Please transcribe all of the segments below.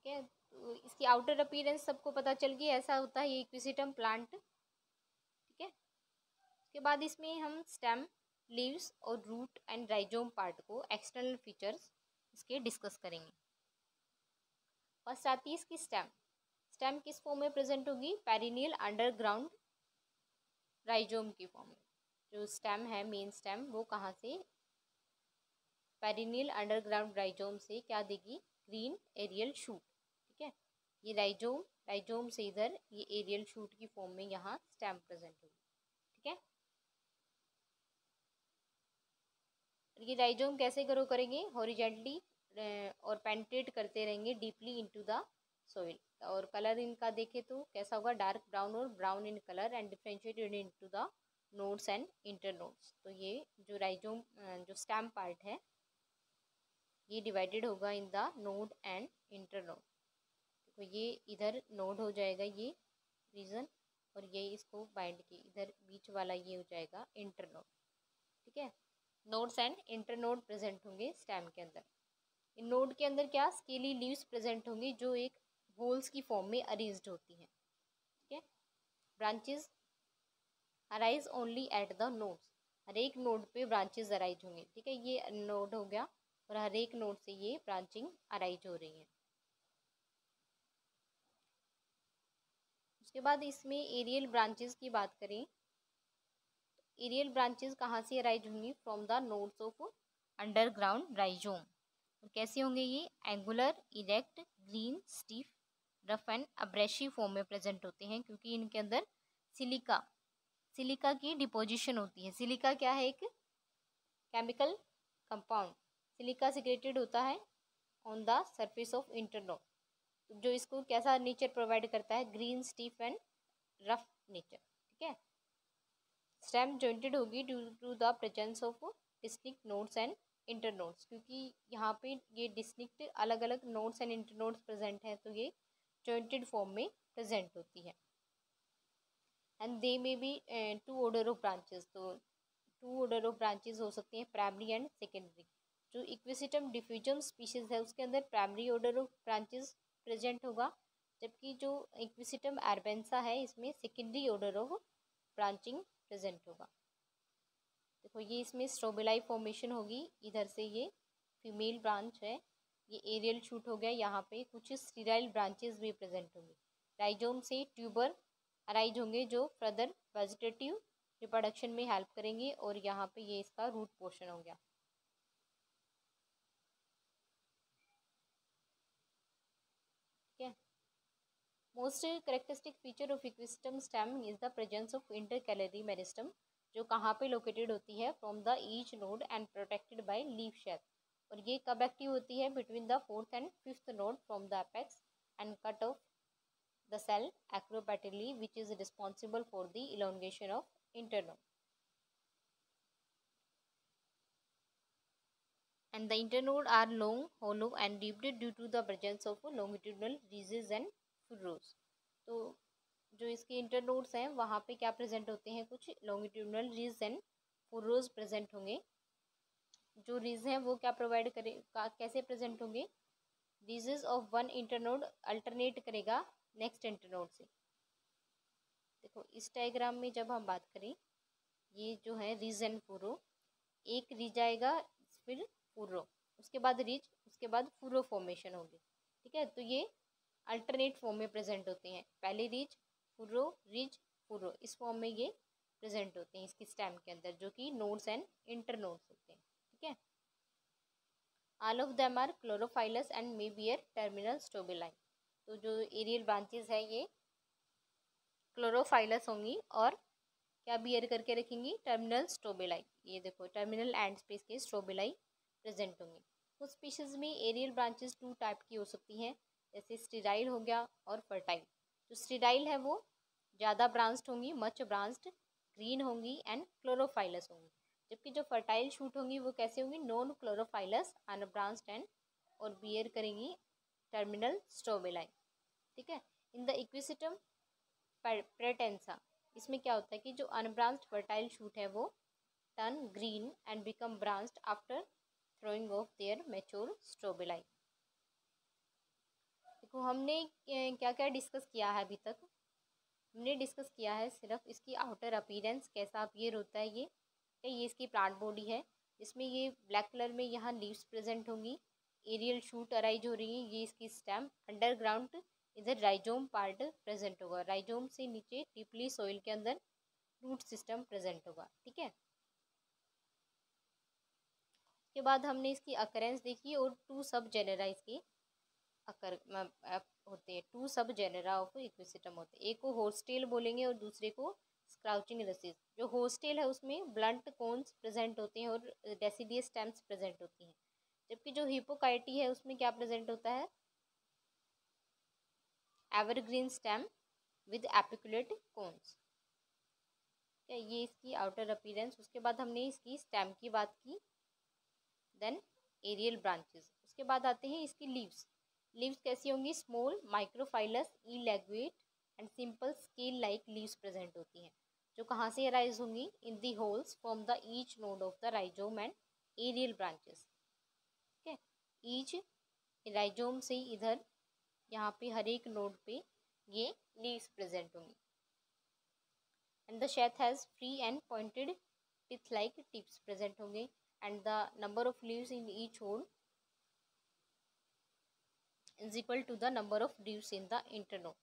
ठीक है, तो इसकी आउटर अपीयरेंस सबको पता चल गई, ऐसा होता है ये इक्विसिटम प्लांट। ठीक है, उसके बाद इसमें हम स्टेम, लीव्स और रूट एंड राइजोम पार्ट को एक्सटर्नल फीचर्स इसके डिस्कस करेंगे। फर्स्ट आती है इसकी स्टेम। स्टेम किस फॉर्म में प्रेजेंट होगी? पेरिनियल अंडरग्राउंड राइजोम की फॉर्म में। जो स्टेम है, मेन स्टेम, वो कहाँ से? पेरिनियल अंडरग्राउंड राइजोम से क्या देगी? Green aerial shoot. ठीक है, ये राइजोम से इधर ये एरियल शूट की फॉर्म में यहाँ स्टेम प्रेजेंट होगी। ठीक है, ये राइजोम कैसे ग्रो करेंगे? हॉरिजेंटली और पेनिट्रेट करते रहेंगे डीपली इनटू द सोइल। और कलर इनका देखें तो कैसा होगा? डार्क ब्राउन और brown in colour and differentiated into the nodes and internodes. तो ये जो राइजोम जो स्टेम पार्ट है ये डिवाइडेड होगा in the node and internode. तो ये इधर नोड हो जाएगा ये रीजन, और ये इसको बाइंड की इधर बीच वाला ये हो जाएगा इंटरनोड। ठीक है, नोड्स एंड इंटरनोड प्रेजेंट होंगे स्टेम के अंदर। इन नोड के अंदर क्या? स्केली लीव्स प्रेजेंट होंगी जो एक होल्स की फॉर्म में अरेंज्ड होती हैं। ठीक है, branches arise only at the nodes. हर एक नोड पे ब्रांचेस अराइज होंगे। ठीक है, ये नोड हो गया और हर एक नोड से ये ब्रांचिंग अराइज हो रही है। उसके बाद इसमें एरियल ब्रांचेस की बात करें, एरियल ब्रांचेस कहाँ से अराइज होंगी? From the nodes of underground rhizome. और कैसे होंगे ये? Angular, erect, green, stiff, rough and abrasive form में प्रेजेंट होते हैं, क्योंकि इनके अंदर सिलिका की डिपोजिशन होती है। सिलिका क्या है? एक केमिकल कंपाउंड। सिलिका सिक्रेटेड होता है on the surface of internode, जो इसको कैसा नेचर प्रोवाइड करता है? Green, stiff and rough nature. ठीक है, स्टेम जॉइंटेड होगी due to the presence of distinct nodes and internodes, क्योंकि यहाँ पे ये डिस्टिंक्ट अलग अलग नोड्स एंड इंटरनोड्स प्रेजेंट हैं, तो ये जॉइंटेड फॉर्म में प्रेजेंट होती है। And they may be two order of branches. तो टू ऑर्डर ऑफ ब्रांचेस हो सकती हैं, प्राइमरी एंड सेकेंडरी। जो इक्विसिटम डिफ्यूजम स्पीशीज है उसके अंदर primary order of branches present होगा, जबकि जो इक्विसिटम अर्बेंसा है इसमें secondary order of branching present होगा। देखो ये इसमें स्ट्रोबिलाई फॉर्मेशन होगी, इधर से ये फीमेल ब्रांच है, ये एरियल शूट हो गया, यहाँ पे कुछ स्टीराइल ब्रांचेस भी प्रेजेंट होंगी। राइजोम से ट्यूबर अराइज होंगे जो फर्दर वेजिटेटिव रिप्रोडक्शन में हेल्प करेंगे, और यहाँ पे ये इसका रूट पोर्शन हो गया। ठीक है, most characteristic feature of equisetum stem is the presence of intercalary meristem, जो कहाँ पे लोकेटेड होती है? From the each node and protected by leaf sheath. और ये कब एक्टिव होती है? Between the fourth and fifth node from the apex and cut off the cell acrobatically, which is responsible for the elongation of internode. And the internode are long, hollow and deep due to the presence of longitudinal ridges and furrows. तो जो इसके internodes हैं वहाँ पे क्या present होते हैं? कुछ लॉन्गिट्यूडनल रिज एंड फुर्रोज प्रेजेंट होंगे। जो रिज हैं वो क्या प्रोवाइड करे, कैसे प्रेजेंट होंगे? Ridges of one internode alternate करेगा नेक्स्ट इंटरनोड से। देखो इस डायग्राम में जब हम बात करें, ये जो है रिज एंड फुर्रो, एक रिज आएगा फिर फुर्रो, उसके बाद रिज, उसके बाद फुर्रो फॉर्मेशन होगी। ठीक है, तो ये अल्टरनेट फॉर्म में प्रेजेंट होते हैं, पहले रिज फुर्रो, इस फॉर्म में ये प्रेजेंट होते हैं इसकी स्टेम के अंदर, जो कि नोड्स एंड इंटरनोड्स होते हैं। ठीक है, all of them are chlorophyllous and may bear terminal strobili. तो जो एरियल ब्रांचेस है ये क्लोरोफाइलस होंगी और क्या बियर करके रखेंगी? टर्मिनल स्टोबिलाई। ये देखो टर्मिनल एंड स्पेस के स्टोबिलाई प्रेजेंट होंगे। कुछ स्पीशीज में एरियल ब्रांचेस टू टाइप की हो सकती हैं, जैसे स्टेराइल हो गया और फर्टाइल। जो स्टेराइल है वो ज़्यादा ब्रांच्ड होंगी, मच ब्रांच्ड, ग्रीन होंगी एंड क्लोरोफाइलस होंगी, जबकि जो फर्टाइल शूट होंगी वो कैसे होंगी? नॉन क्लोरोफाइलस, अनब्रांच्ड एंड और बियर करेंगी टर्मिनल स्टोबिलाई। ठीक है, इन द इक्विसिटम प्रेटेंसा, इसमें क्या होता है कि जो अनब्रांच्ड फर्टाइल शूट है वो turn green and become branched after throwing of their mature strobili. देखो हमने क्या क्या डिस्कस किया है अभी तक। हमने डिस्कस किया है सिर्फ इसकी आउटर अपीयरेंस, कैसा अपीयर होता है ये इसकी प्लांट बॉडी है जिसमें ये ब्लैक कलर में यहाँ लीव्स प्रेजेंट होंगी, एरियल शूट अराइज हो रही है, ये इसकी स्टेम, अंडरग्राउंड इधर राइजोम पार्ट प्रेजेंट होगा, राइजोम से नीचे डीपली सॉइल के अंदर रूट सिस्टम प्रेजेंट होगा। ठीक है, उसके बाद हमने इसकी अकरेंस देखी और टू सब जेनेरा इसके अकर होते हैं, टू सब जेनेरा ऑफ इक्विसिटम होते हैं। एक को होस्टेल बोलेंगे और दूसरे को स्क्राउचिंग रसिस। जो होस्टेल है उसमें ब्लंट कोन्स प्रेजेंट होते हैं और डेसिडियस स्टेम्स प्रेजेंट होती हैं, जबकि जो हिपोकाइटी है उसमें क्या प्रेजेंट होता है, evergreen stem with apiculate cons. ये इसकी आउटर अपीयरेंस। उसके बाद हमने इसकी स्टेम की बात की, देन एरियल ब्रांचेस। उसके बाद आते हैं इसकी लीव्स। लीव्स कैसी होंगी, small microphyllous eligulate and simple scale like leaves present होती हैं, जो कहाँ से अराइज होंगी, in the whorls from the each node of the rhizome and aerial branches. ठीक है, ईच राइजोम से इधर यहाँ पे हर एक नोड पे ये लीव्स प्रेजेंट होंगी। And the sheath has free and pointed teeth like tips present होंगे, and the number of leaves in each whorl is equal to the number of leaves in the internode.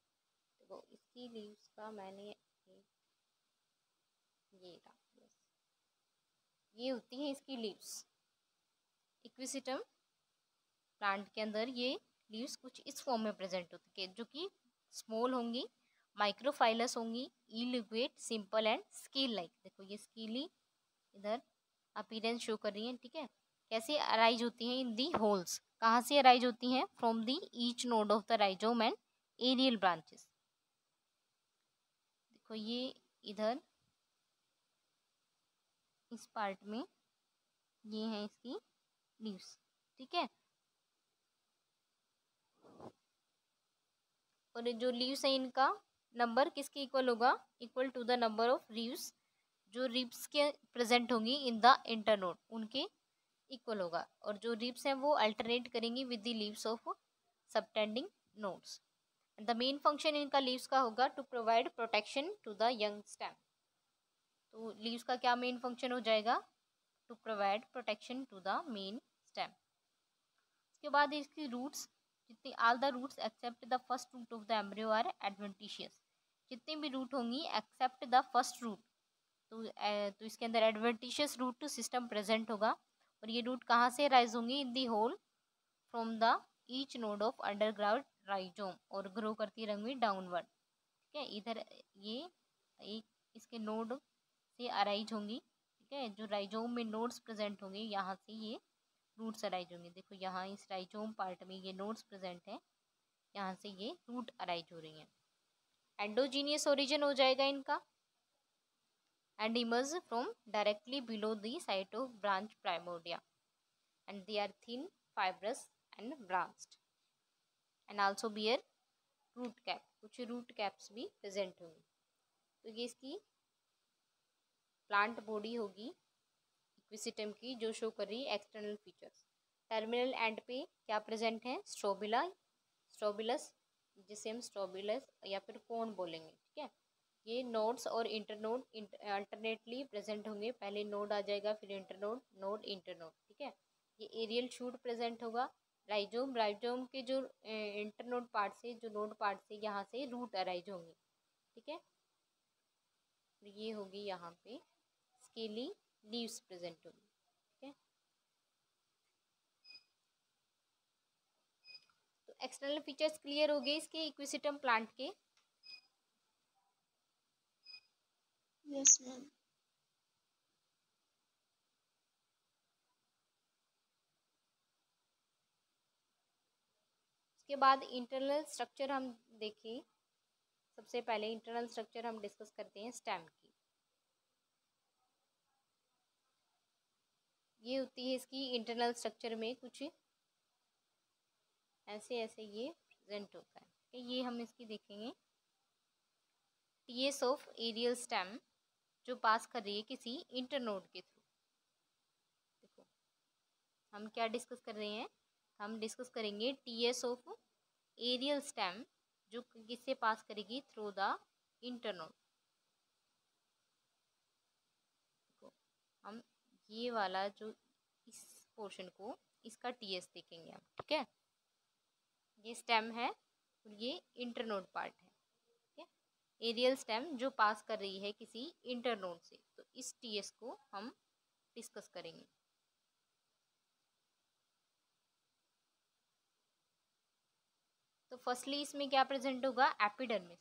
तो इसकी leaves का मैंने ये होती हैं इसकी लीव्स। इक्विसिटम प्लांट के अंदर ये लीव्स कुछ इस फॉर्म में प्रेजेंट होती है, जो कि स्मॉल होंगी, माइक्रोफाइलस होंगी, इलिक्वेट, सिंपल एंड स्केल लाइक। देखो ये स्केली इधर अपीयरेंस शो कर रही है। ठीक है, कैसे अराइज होती हैं, इन दी होल्स। कहाँ से अराइज होती हैं, from the each node of the rhizome and aerial branches. देखो ये इधर इस पार्ट में ये है इसकी लीव्स। ठीक है, और जो लीव्स है इनका नंबर किसके इक्वल होगा, equal to the number of leaves जो रिब्स के प्रेजेंट होंगी इन द इंटरनोड, उनके इक्वल होगा। और जो रिब्स हैं वो अल्टरनेट करेंगी with the leaves of subtending nodes. The main function इनका लीव्स का होगा to provide protection to the young stem. तो लीव्स का क्या मेन फंक्शन हो जाएगा, to provide protection to the main stem. उसके बाद इसकी रूट्स, जितनी all the roots except the first root of the embryo are adventitious. जितनी भी रूट होंगी एक्सेप्ट द फर्स्ट रूट, तो इसके अंदर एडवेंटिशियस रूट सिस्टम प्रेजेंट होगा। और ये रूट कहाँ से राइज होंगी, in the hole from the each node of underground rhizome, और ग्रो करती रहेंगी डाउनवर्ड। ठीक है, इधर ये एक इसके नोड से अराइज होंगी। ठीक है, जो राइजोम में नोड्स प्रेजेंट होंगे यहाँ से ये रूट्स अराइज होंगे। देखो यहाँ इस राइजोम पार्ट में ये नोड्स प्रेजेंट है, यहाँ से ये रूट अराइज हो रही हैं। एंडोजीनियस ओरिजिन हो जाएगा इनका, and emerge from directly below the site of branch primordia, and they are thin, fibrous and branched, and also bear root cap। कुछ root caps भी present होंगी। तो ये इसकी प्लांट बॉडी होगी इक्विसिटम की, जो शो कर रही है एक्सटर्नल फीचर्स। टर्मिनल एंड पे क्या प्रेजेंट है, स्ट्रोबिला, स्ट्रोबिलस, जिसे हम स्ट्रोबिलस या फिर कोन बोलेंगे। ठीक है, ये नोड्स और इंटरनोड अल्टरनेटली प्रेजेंट होंगे, पहले नोड आ जाएगा फिर इंटरनोड, नोड इंटरनोड। ठीक है, ये एरियल शूट प्रेजेंट होगा। राइजोम, राइजोम के जो इंटरनोड पार्ट से, जो नोड पार्ट से यहाँ से रूट अराइज होंगी। ठीक है, ये होगी यहाँ पे स्केली लीव्स प्रेजेंट होगी। ठीक है, तो एक्सटर्नल फीचर्स क्लियर हो गए इसके इक्विसिटम प्लांट के। Yes ma'am. उसके बाद इंटरनल स्ट्रक्चर हम देखें। सबसे पहले इंटरनल स्ट्रक्चर हम डिस्कस करते हैं स्टेम की। ये होती है इसकी इंटरनल स्ट्रक्चर में कुछ ऐसे ऐसे ये प्रेजेंट होता है। ठीक है, ये हम इसकी देखेंगे। टीएस ऑफ एरियल स्टेम जो पास कर रही है किसी इंटरनोड के थ्रू। देखो हम क्या डिस्कस कर रहे हैं, हम डिस्कस करेंगे टीएस ऑफ एरियल स्टेम जो किससे पास करेगी, थ्रू द इंटरनोड। हम ये वाला जो इस पोर्शन को, इसका टीएस देखेंगे हम, ठीक है। ये स्टेम है और ये इंटरनोड पार्ट है, ठीक है। एरियल स्टेम जो पास कर रही है किसी इंटरनोड से, तो इस टीएस को हम डिस्कस करेंगे। तो फर्स्टली इसमें क्या प्रेजेंट होगा, एपिडर्मिस।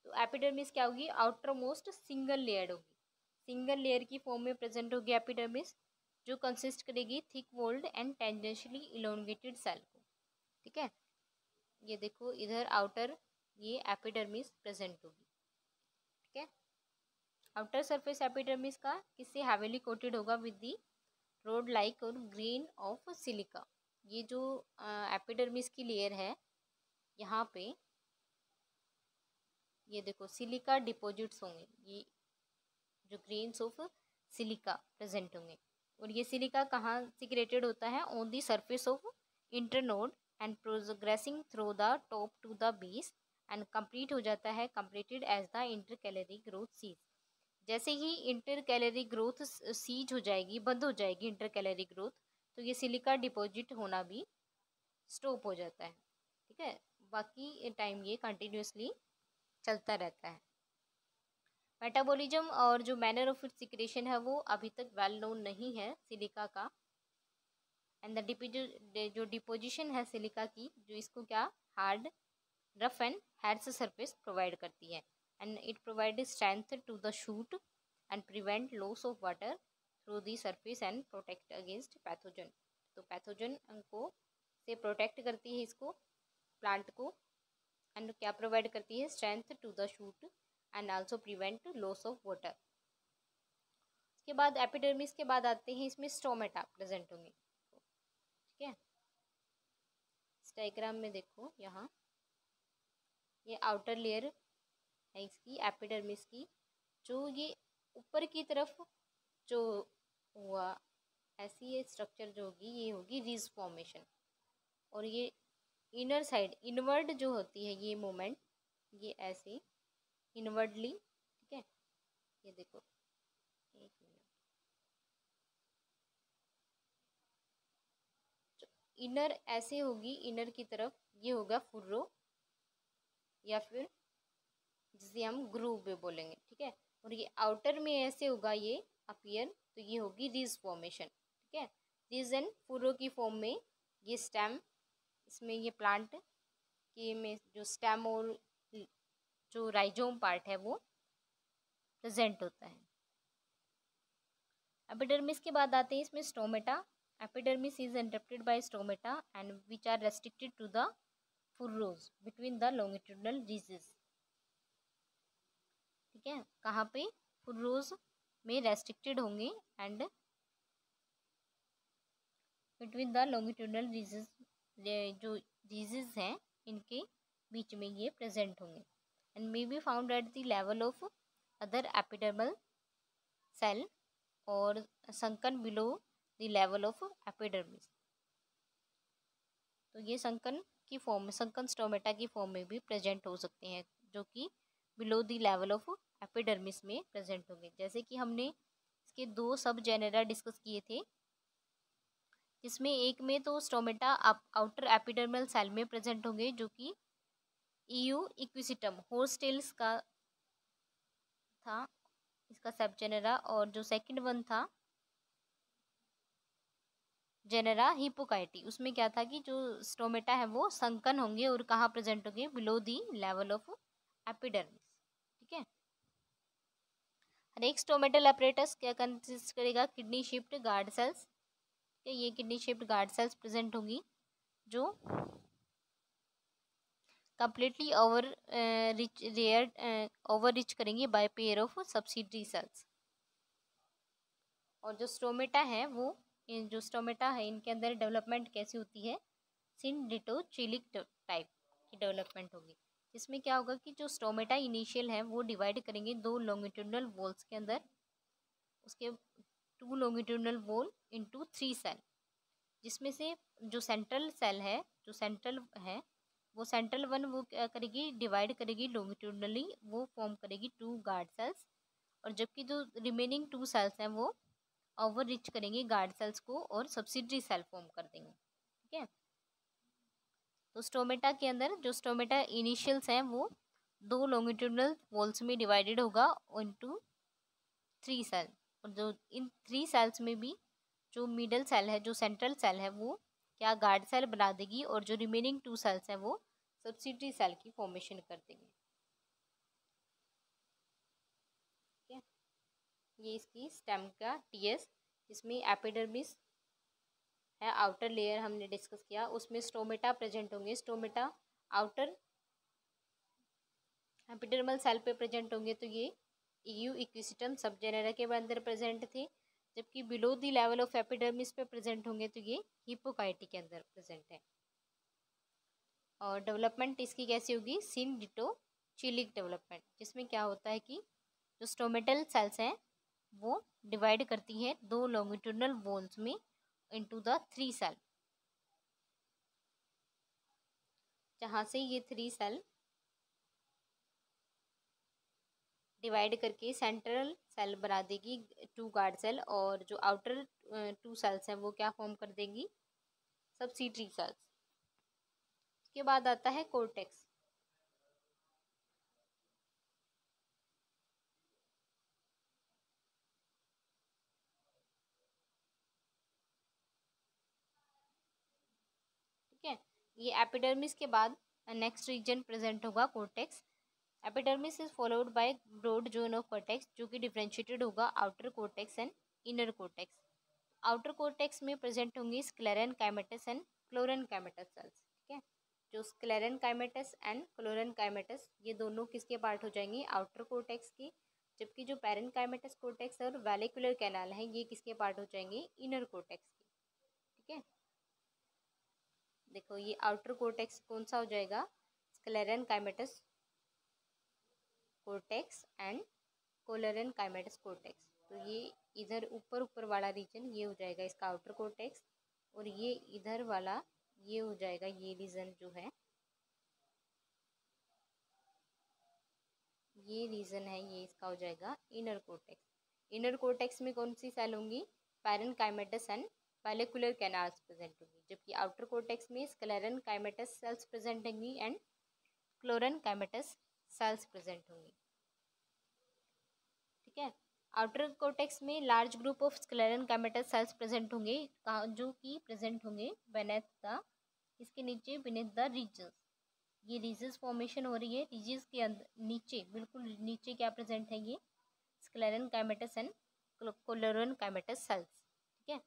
तो एपिडर्मिस क्या होगी, आउटर मोस्ट सिंगल लेयर होगी, सिंगल लेयर की फॉर्म में प्रेजेंट होगी एपिडर्मिस, जो कंसिस्ट करेगी thick walled and tangentially elongated cell को, ठीक है। ये देखो इधर आउटर ये एपिडर्मिस प्रेजेंट होगी, ठीक है। आउटर सरफेस एपिडर्मिस का किससे हैवीली कोटेड होगा, विद दी रोड लाइक और ग्रेन ऑफ सिलिका। ये जो एपिडर्मिस की लेयर है, यहाँ पे ये देखो सिलिका डिपॉजिट्स होंगे, ये जो ग्रेन्स ऑफ सिलिका प्रेजेंट होंगे। और ये सिलिका कहाँ सिक्रेटेड होता है, on the surface of internode and progressing through the top to the base and complete हो जाता है, completed as the intercalary growth cease. जैसे ही इंटर कैलोरी ग्रोथ सीज हो जाएगी, बंद हो जाएगी इंटर कैलोरी ग्रोथ, तो ये सिलिका डिपॉजिट होना भी स्टॉप हो जाता है, ठीक है। बाकी टाइम ये कंटिन्यूसली चलता रहता है। मेटाबॉलिज्म और जो मैनर ऑफ इट्स सिक्रेशन है वो अभी तक वेल नोन नहीं है सिलिका का। एंड द जो डिपोजिशन है सिलिका की, जो इसको क्या hard rough and harsh surface provide करती है, and it provide strength to the shoot and prevent loss of water through the surface and protect against pathogen. तो पैथोजन को से प्रोटेक्ट करती है इसको, प्लांट को, एंड क्या प्रोवाइड करती है, strength to the shoot and also prevent loss of water. इसके बाद एपिडर्मिस के बाद आते हैं इसमें स्टोमेटा प्रेजेंट होंगे, ठीक है। इस डायग्राम में देखो यहाँ ये आउटर लेयर है इसकी एपिडर्मिस की, जो ये ऊपर की तरफ जो हुआ ऐसी ये स्ट्रक्चर जो होगी, ये होगी रिज फॉर्मेशन। और ये इनर साइड इनवर्ड जो होती है ये मोमेंट, ये ऐसे इनवर्डली, ठीक है। ये देखो एक मिनट, इनर ऐसे होगी, इनर की तरफ ये होगा फुर्रो या फिर जिसे हम ग्रूव भी बोलेंगे, ठीक है। और ये आउटर में ऐसे होगा ये अपीयर, तो ये होगी रिज फॉर्मेशन, ठीक है। रिज एंड फुर्रो की फॉर्म में ये स्टेम, इसमें ये प्लांट के में जो स्टेम और जो राइजोम पार्ट है वो प्रेजेंट होता है। एपिडर्मिस के बाद आते हैं इसमें stomata. Epidermis is interrupted by stomata and which are restricted to the furrows between the longitudinal ridges, ठीक है। कहाँ पे, फुर्रोज में रेस्ट्रिक्टेड होंगे and between the longitudinal ridges, जो रीजेस हैं इनके बीच में ये प्रेजेंट होंगे, and may be found at the level of other epidermal cell और sunken below the level of epidermis. तो ये संकन की फॉर्म में, संकन स्टोमेटा की फॉर्म में भी प्रेजेंट हो सकते हैं, जो कि below the level of epidermis में प्रेजेंट होंगे। जैसे कि हमने इसके दो सब जेनेरा डिस्कस किए थे, जिसमें एक में तो स्टोमेटा आउटर एपिडर्मल सेल में प्रेजेंट होंगे, जो कि ईयू इक्विसिटम हॉर्सटेल्स का था इसका सब जेनेरा, और जो सेकंड वन था जेनेरा हिपोकाइटी, उसमें क्या था कि जो स्टोमेटा है वो संकन होंगे और कहाँ प्रेजेंट होंगे, below the level of epidermis, ठीक है। हर एक स्टोमेटल अपरेटस क्या कंसिस्ट करेगा, किडनी शेप्ड गार्ड सेल्स, ठीक है। ये kidney shaped guard cells present होंगी जो कंप्लीटली ओवर रिच करेंगे by pair of subsidiary cells. और जो स्टोमेटा है वो, जो स्टोमेटा है इनके अंदर डेवलपमेंट कैसी होती है, सिंडिटोचिलिक टाइप की डेवलपमेंट होगी, जिसमें क्या होगा कि जो स्टोमेटा इनिशियल है वो डिवाइड करेंगे दो लॉन्गिट्यूडनल वॉल्स के अंदर, उसके two longitudinal wall into 3 cell, जिसमें से जो सेंट्रल सेल है, जो सेंट्रल है वो सेंट्रल वन वो क्या करेगी, डिवाइड करेगी लॉन्गिट्यूडनली, वो फॉर्म करेगी 2 गार्ड सेल्स, और जबकि जो रिमेनिंग 2 सेल्स हैं वो ओवर रिच करेंगे गार्ड सेल्स को और सब्सिडरी सेल फॉर्म कर देंगे। ठीक है, तो स्टोमेटा के अंदर जो स्टोमेटा इनिशियल्स हैं वो 2 लॉन्गिट्यूडनल वॉल्स में डिवाइडेड होगा इनटू 3 सेल, और जो इन 3 सेल्स में भी जो मिडल सेल है, जो सेंट्रल सेल है, वो क्या गार्ड सेल बना देगी, और जो रिमेनिंग 2 सेल्स हैं वो सब्सिडरी सेल की फॉर्मेशन कर देंगे। ठीक है, ये इसकी स्टेम का टीएस, इसमें एपिडर्मिस है, आउटर लेयर हमने डिस्कस किया, उसमें स्टोमेटा प्रेजेंट होंगे। स्टोमेटा आउटर एपिडर्मल सेल पे प्रेजेंट होंगे, तो ये ईयू इक्विसिटम सब जेनेरा के अंदर प्रेजेंट थे, जबकि below the level of epidermis पे प्रेजेंट होंगे तो ये हिपोकाइटी के अंदर प्रेजेंट है। और डेवलपमेंट इसकी कैसी होगी, सिन डिटो चिलिक डेवलपमेंट, जिसमें क्या होता है कि जो स्टोमेटल सेल्स हैं वो डिवाइड करती है 2 लॉन्गिट्यूडनल वॉल्स में इनटू द 3 सेल, जहाँ से ये 3 सेल डिवाइड करके सेंट्रल सेल बना देगी 2 गार्ड सेल, और जो आउटर 2 सेल्स हैं वो क्या फॉर्म कर देंगी, सब्सिडरी सेल्स। उसके बाद आता है कोर्टेक्स। ठीक है, ये एपिडर्मिस के बाद नेक्स्ट रीजन प्रेजेंट होगा cortex. Epidermis is followed by broad zone of cortex, जो कि डिफरेंशिएटेड होगा outer cortex and inner cortex. Outer cortex में प्रेजेंट होंगी sclerenchymatous and chlorenchymatous cells. ठीक है, जो स्क्लेरन काइमेटस एंड क्लोरन काइमेटस ये दोनों किसके पार्ट हो जाएंगे, आउटर कोर्टेक्स की, जबकि जो पैरन काइमेटस कोर्टेक्स और वैलिकुलर कैनाल है ये किसके पार्ट हो जाएंगे, इनर कोर्टेक्स की। ठीक है, देखो ये आउटर कोर्टेक्स कौन सा हो जाएगा, स्क्लेरन काइमेटस कोर्टेक्स एंड कोलोरन काइमेटस कोर्टेक्स, तो ये इधर ऊपर ऊपर वाला रीजन ये हो जाएगा इसका आउटर कोर्टेक्स, और ये इधर वाला ये हो जाएगा, ये रीजन जो है ये रीजन है ये इसका हो जाएगा इनर कोर्टेक्स। इनर कोर्टेक्स में कौन सी सेल होंगी, parenchymatous and vallecular canals present होंगी, जबकि आउटर कोर्टेक्स में स्क्लेरन काइमेटस सेल्स प्रेजेंट होंगी and chlorenchymatous cells present होंगी। ठीक है, आउटर कोर्टेक्स में large group of sclerenchymatous cells present होंगे, जो कि प्रेजेंट होंगे बेनेथ द, इसके नीचे बेनेथ द रीजस। ये रीजस फॉर्मेशन हो रही है, रीजस के अंदर नीचे बिल्कुल नीचे क्या प्रेजेंट है, ये स्क्लेरन काइमेटस एंड कोलोरन काइमेटस सेल्स। ठीक है,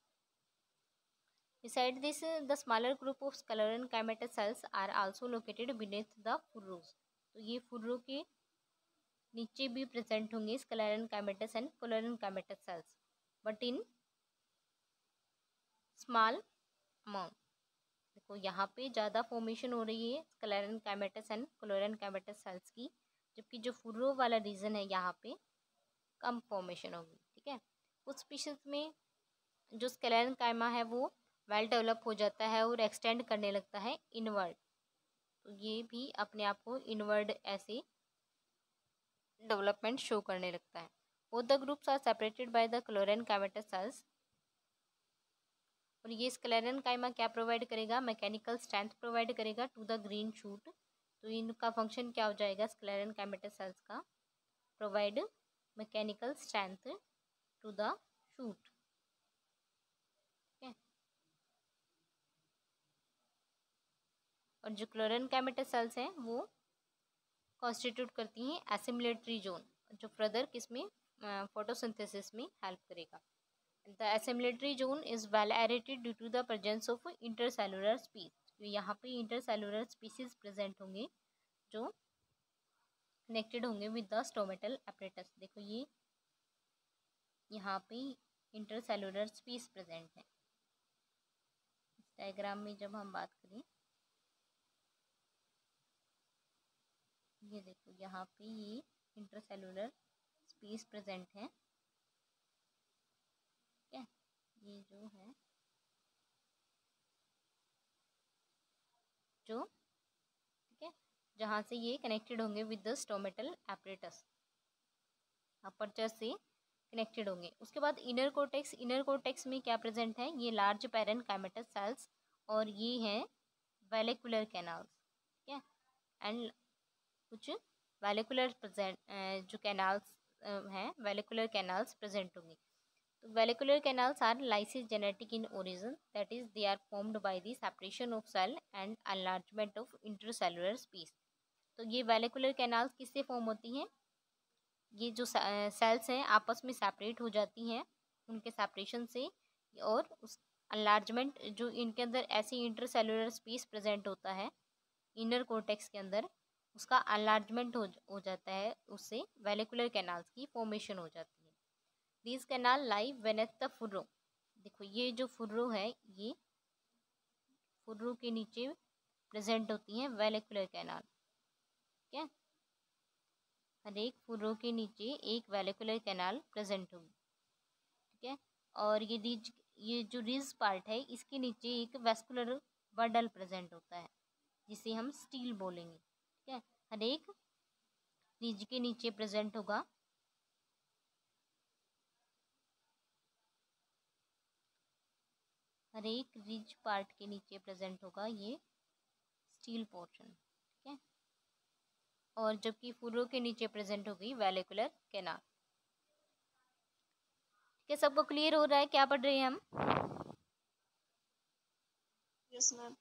beside this the smaller group of scleran cametus cells are also located beneath the furrows, तो ये फुर्रो के नीचे भी प्रेजेंट होंगे sclerenchymatous and chlorenchymatous cells, but in small amount. देखो यहाँ पे ज़्यादा फॉर्मेशन हो रही है स्क्लेरन काइमेटस एंड कोलोरन काइमेटस सेल्स की, जबकि जो फुर्रो वाला रीजन है यहाँ पे कम फॉर्मेशन होगी। ठीक है, कुछ स्पीशीज में जो स्क्लेरन काइमा है वो वेल डेवलप हो जाता है और एक्सटेंड करने लगता है इनवर्ड, तो ये भी अपने आप को इनवर्ड ऐसे डेवलपमेंट शो करने लगता है। Both the groups are separated by the chlorenchymatous cells, और ये स्क्लेरन काइमा क्या प्रोवाइड करेगा, मैकेनिकल स्ट्रेंथ प्रोवाइड करेगा टू द ग्रीन शूट, तो इनका फंक्शन क्या हो जाएगा स्क्लेरन काइमेटस सेल्स का, provide mechanical strength to the shoot. और जो क्लोरन काइमेटस सेल्स हैं वो कॉन्स्टिट्यूट करती हैं एसिमिलेटरी जोन, जो फर्दर किसमें फोटोसिंथेसिस में हेल्प करेगा। The assimilatory zone is well aerated due to the presence of intercellular space, तो यहाँ पे इंटरसेलुलर स्पीसीज प्रेजेंट होंगे जो कनेक्टेड होंगे विद द स्टोमेटल एपरेटस। देखो ये यहाँ पे इंटरसेलुलर स्पीस प्रेजेंट है। इस डायग्राम में जब हम बात करें, ये देखो यहाँ पे ये इंटरसेलुलर स्पेस प्रेजेंट है। ठीक है, ये जो है जो जहाँ से ये कनेक्टेड होंगे with the stomatal apparatus, aperture से कनेक्टेड होंगे। उसके बाद इनर कोर्टेक्स, इनर कोर्टेक्स में क्या प्रेजेंट है, ये लार्ज पैरेनकाइमेटस सेल्स और ये हैं वैलिकुलर कैनाल्स, ठीक है। एंड कुछ वैलिकुलर प्रेजेंट जो कैनाल्स हैं, वैलिकुलर कैनाल्स प्रेजेंट होंगे। तो vallecular canals are lysigenetic in origin, that is they are formed by the separation of cell and enlargement of intercellular space. तो ये वैलिकुलर कैनाल्स किससे फॉर्म होती हैं, ये जो सेल्स हैं आपस में सेपरेट हो जाती हैं, उनके सेपरेशन से, और उस अनलार्जमेंट जो इनके अंदर ऐसी इंटरसेलुलर स्पेस प्रेजेंट होता है इनर कोर्टेक्स के अंदर, उसका अनलार्जमेंट हो जाता है, उससे वैलिकुलर कैनाल्स की फॉर्मेशन हो जाती है। These canal lie beneath the furrow, देखो ये जो फुर्रो है, ये फुर्रो के नीचे प्रेजेंट होती हैं वैलिकुलर कैनाल, ठीक है। हर एक फुर्रो के नीचे एक वैलिकुलर कैनाल प्रेजेंट होगी, ठीक है। और ये जो रिज पार्ट है, इसके नीचे एक वेस्कुलर बंडल प्रेजेंट होता है जिसे हम स्टील बोलेंगे, ठीक है। हर एक रिज के नीचे प्रेजेंट होगा हर एक रिज पार्ट के नीचे प्रेजेंट होगा ये स्टील पोर्शन, ठीक है। और जबकि फुर्रो के नीचे प्रेजेंट होगी वैलिकुलर कैनाल, ठीक है। सबको क्लियर हो रहा है क्या पढ़ रहे हैं हम? Yes, ma'am.